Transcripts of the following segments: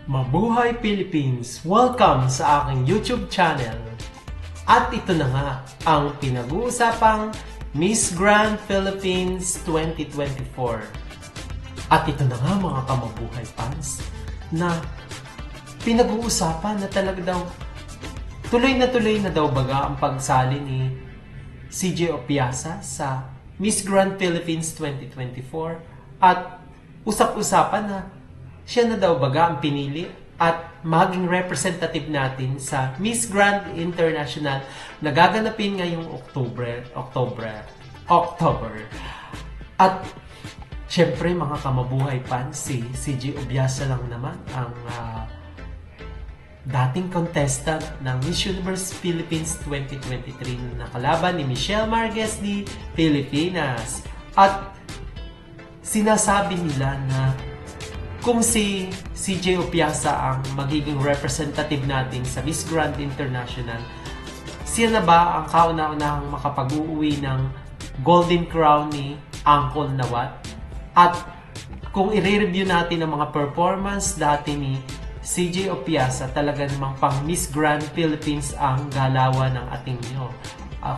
Mabuhay Philippines! Welcome sa aking YouTube channel. At ito na nga ang pinag-uusapang Miss Grand Philippines 2024. At ito na nga mga kamabuhay fans na pinag-uusapan na talaga daw tuloy na daw baga ang pagsali ni CJ Opiasa sa Miss Grand Philippines 2024 at usap-usapan na siya na daw baga ang pinili at maging representative natin sa Miss Grand International na gaganapin ngayong October. At syempre mga kamabuhay fans, si CJ Opiasa lang naman ang dating contestant ng Miss Universe Philippines 2023 na kalaban ni Michelle Marquez di Pilipinas. At sinasabi nila na kung si CJ Opiasa ang magiging representative natin sa Miss Grand International, siya na ba ang kauna-unahang makapag-uuwi ng Golden Crown ni Uncle Nawat? At kung i-review natin ang mga performance dati ni CJ Opiasa, talaga namang pang Miss Grand Philippines ang galawan ng ating nyo.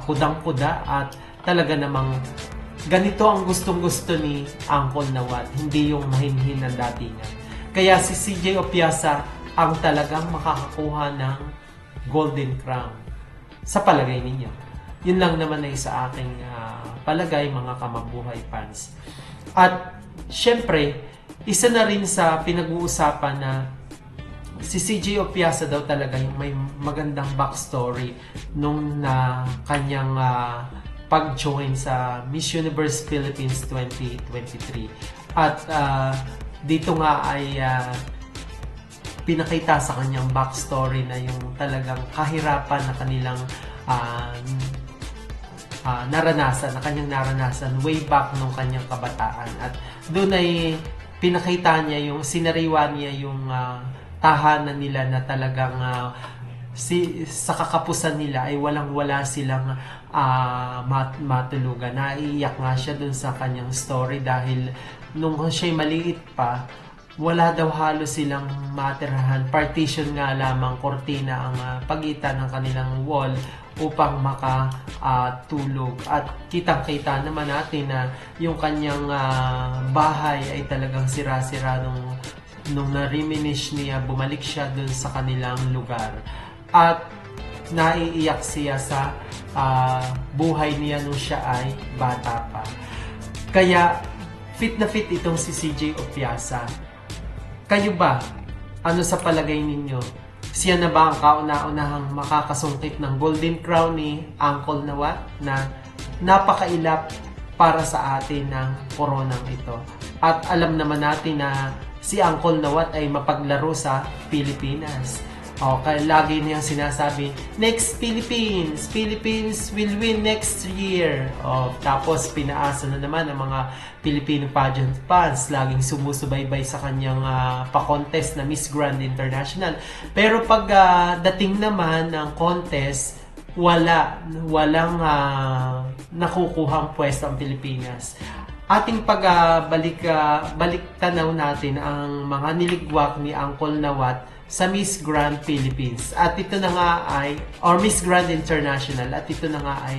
Kudang-kuda at talaga namang ganito ang gustong-gusto ni Uncle Nawat, hindi yung mahinhin ng datingan. Kaya si CJ Opiasa ang talagang makakakuha ng Golden Crown. Sa palagay ninyo. Yun lang naman ay sa aking palagay mga kamabuhay fans. At syempre, isa na rin sa pinag-uusapan na si CJ Opiasa daw talaga yung may magandang backstory nung kanyang pag-join sa Miss Universe Philippines 2023. At dito nga ay pinakita sa kanyang backstory na yung talagang kahirapan na kanilang kanyang naranasan way back nung kanyang kabataan. At doon ay pinakita niya yung sinariwa niya yung tahanan nila na talagang sa kakapusan nila ay walang-wala silang matulugan. Naiiyak nga siya dun sa kanyang story dahil nung siya'y maliit pa, wala daw halos silang matirahan. Partition nga lamang, kortina ang pagitan ng kanilang wall upang makatulog. At kitang-kita naman natin na yung kanyang bahay ay talagang sira-sira nung na-reminisce niya, bumalik siya dun sa kanilang lugar. At naiiyak siya sa buhay niya nung siya ay bata pa. Kaya fit na fit itong si CJ Opiasa. Kayo ba? Ano sa palagay ninyo? Siya na ba ang kauna-unahang makakasungkit ng Golden Crown ni Uncle Nawat na napakailap para sa atin ng koronang ito? At alam naman natin na si Uncle Nawat ay mapaglaro sa Pilipinas. Okay, lagi niyang sinasabi, next Philippines! Philippines will win next year! Tapos pinaasa na naman ang mga Filipino pageant fans, laging sumusubaybay sa kanyang pa-contest na Miss Grand International. Pero pag dating naman ng contest, walang nakukuhang pwesto ang Pilipinas. Ating balik tanaw natin ang mga niligwak ni Uncle Nawat sa Miss Grand Philippines. At ito na nga ay, or Miss Grand International, at ito na nga ay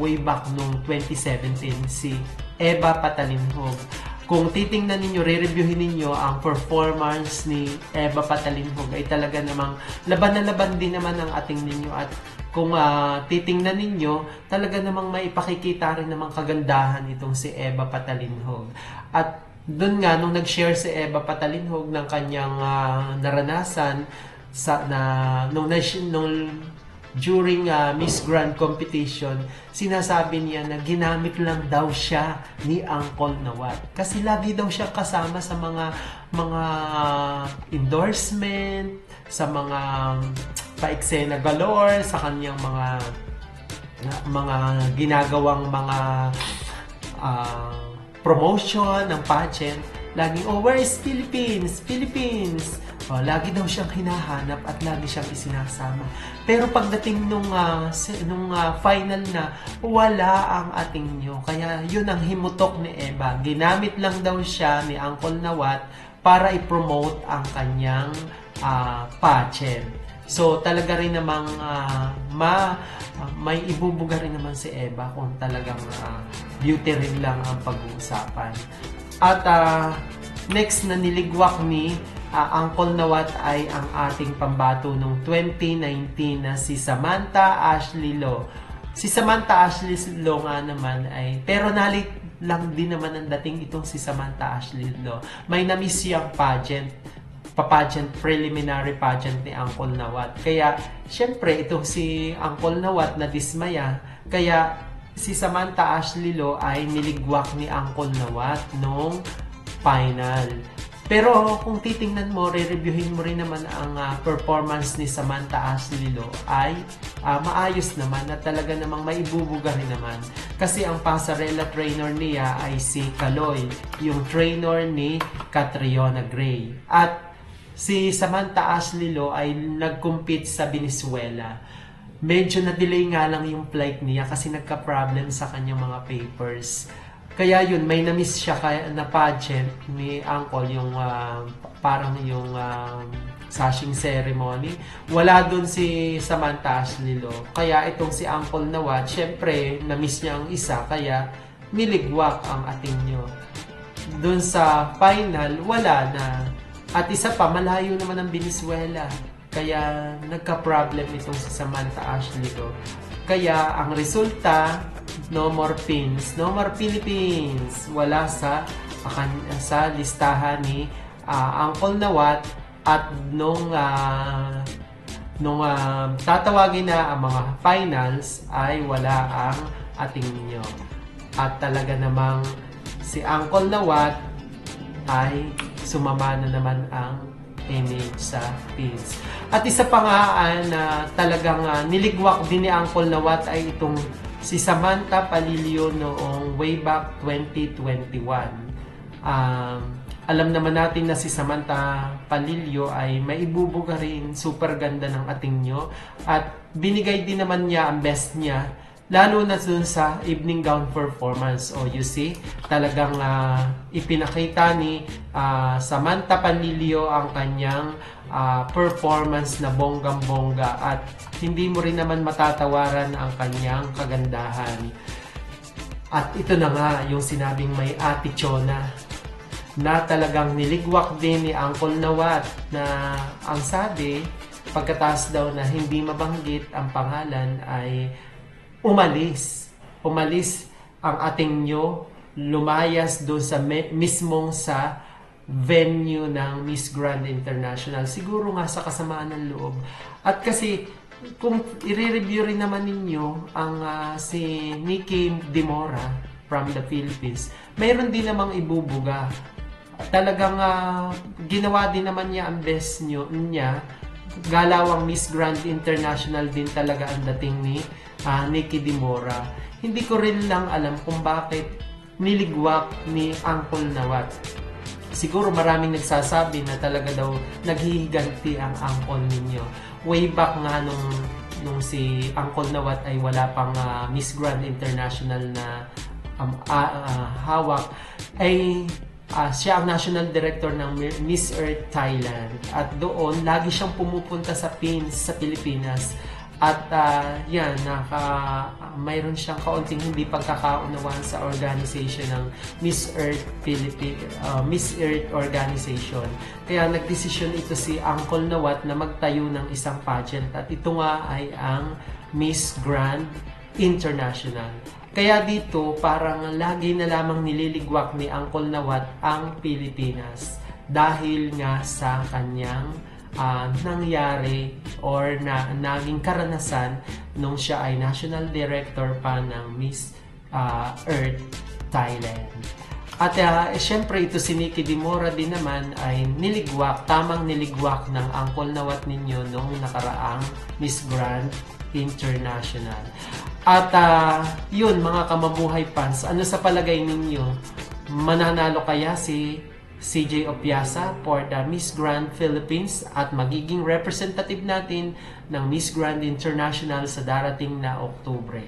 way back noong 2017, si Eva Patalinhog. Kung titingnan ninyo, re-reviewin ninyo ang performance ni Eva Patalinhog, ay talaga namang laban na laban din naman ang ating ninyo. At kung titingnan ninyo, talaga namang maipakikita rin namang kagandahan itong si Eva Patalinhog. At doon nga, nung nag-share si Eva Patalinhog ng kanyang naranasan during Miss Grand competition, sinasabi niya na ginamit lang daw siya ni Uncle Nawat. Kasi lagi daw siya kasama sa mga endorsement, sa mga pa-eksena galore, sa kanyang mga ginagawang mga promotion ng pageant. Laging, where is Philippines? Philippines! Lagi daw siyang hinahanap at lagi siyang isinasama. Pero pagdating nung final na, wala ang ating nyo. Kaya yun ang himutok ni Eva. Ginamit lang daw siya ni Uncle Nawat para i-promote ang kanyang pageant. So talaga rin namang may ibubuga rin naman si Eva kung talagang beauty rin lang ang pag-uusapan. At next na niligwak ni Uncle Nawat ay ang ating pambato noong 2019 na si Samantha Ashley Lo. Si Samantha Ashley Lo nga naman ay, pero nalit lang din naman ang dating itong si Samantha Ashley Lo. May na-miss siyang pageant, preliminary pageant ni Uncle Nawat. Kaya, syempre, itong si Uncle Nawat na dismaya. Kaya, si Samantha Ashley Lo ay niligwak ni Uncle Nawat nung final. Pero kung titingnan mo, re-reviewin mo rin naman ang performance ni Samantha Ashley Lo ay maayos naman at talaga namang maibubuga rin naman. Kasi ang pasarela trainer niya ay si Kaloy, yung trainer ni Catriona Gray. At si Samantha Ashley Lo ay nag-compete sa Venezuela. Medyo na-delay nga lang yung flight niya kasi nagka-problem sa kanyang mga papers. Kaya yun, may na-miss siya na pageant ni Uncle, yung parang yung sashing ceremony. Wala dun si Samantha Ashley Lo. Kaya itong si Uncle Nawat, syempre, na-miss niya ang isa, kaya niligwak ang ating nyo. Dun sa final, wala na. At isa pa, malayo naman ang Venezuela. Kaya nagka-problem itong si Samantha Ashley Lo. Kaya ang resulta, no more pins, no more Philippines. Wala sa listahan ni Uncle Nawat. At nung tatawagin na ang mga finals ay wala ang ating ninyo. At talaga namang si Uncle Nawat ay sumama na naman ang image sa pins. At isa pa nga na talagang niligwak din ni Uncle Nawat ay itong si Samantha Palilio noong way back 2021. Alam naman natin na si Samantha Palilio ay maibubuga rin, super ganda ng ating nyo. At binigay din naman niya ang best niya, lalo na dun sa evening gown performance. O you see, talagang ipinakita ni Samantha Palilio ang kanyang performance na bonggang-bongga at hindi mo rin naman matatawaran ang kanyang kagandahan. At ito na nga yung sinabing may Ate Chona na talagang niligwak din ni Uncle Nawat na ang sabi, pagkatapos daw na hindi mabanggit ang pangalan ay umalis ang ating nyo, lumayas doon sa mismong sa venue ng Miss Grand International. Siguro nga sa kasamaan ng loob. At kasi kung i-review rin naman ninyo ang si Nikki Dimora from the Philippines, mayroon din namang ibubuga. Talagang ginawa din naman niya ang best niya. Galawang Miss Grand International din talaga ang dating ni Nikki Dimora. Hindi ko rin lang alam kung bakit niligwak ni Uncle Nawat. Siguro maraming nagsasabi na talaga daw naghihiganti ang uncle ninyo. Way back nga nung si Uncle Nawat ay wala pang Miss Grand International na hawak, ay siya ang national director ng Miss Earth Thailand. At doon, lagi siyang pumupunta sa sa Pilipinas. At mayroon siyang kaunting hindi pagkakaunawaan sa organization ng Miss Earth Miss Earth Organization. Kaya nagdesisyon ito si Uncle Nawat na magtayo ng isang pageant. At ito nga ay ang Miss Grand International. Kaya dito, parang lagi na lamang nililigwak ni Uncle Nawat ang Pilipinas dahil nga sa kanyang nangyari or naging karanasan nung siya ay National Director pa ng Miss Earth Thailand. At syempre ito si Nikki Dimora din naman ay tamang niligwak ng Uncle Nawat ninyo nung nakaraang Miss Grand International. At yun mga kamabuhay fans, ano sa palagay ninyo? Mananalo kaya si CJ Opiasa for the Miss Grand Philippines at magiging representative natin ng Miss Grand International sa darating na Oktubre?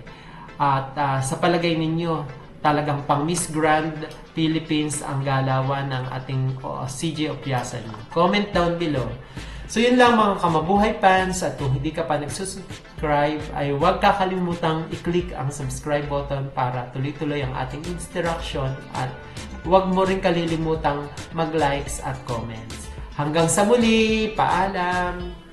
At sa palagay ninyo, talagang pang Miss Grand Philippines ang galawan ng ating CJ Opyasan. Comment down below. So yun lang mga kamabuhay fans, at kung hindi ka pa nagsusubscribe ay huwag kakalimutang i-click ang subscribe button para tuloy-tuloy ang ating instruction, at huwag mo rin kalilimutang mag-likes at comments. Hanggang sa muli, paalam!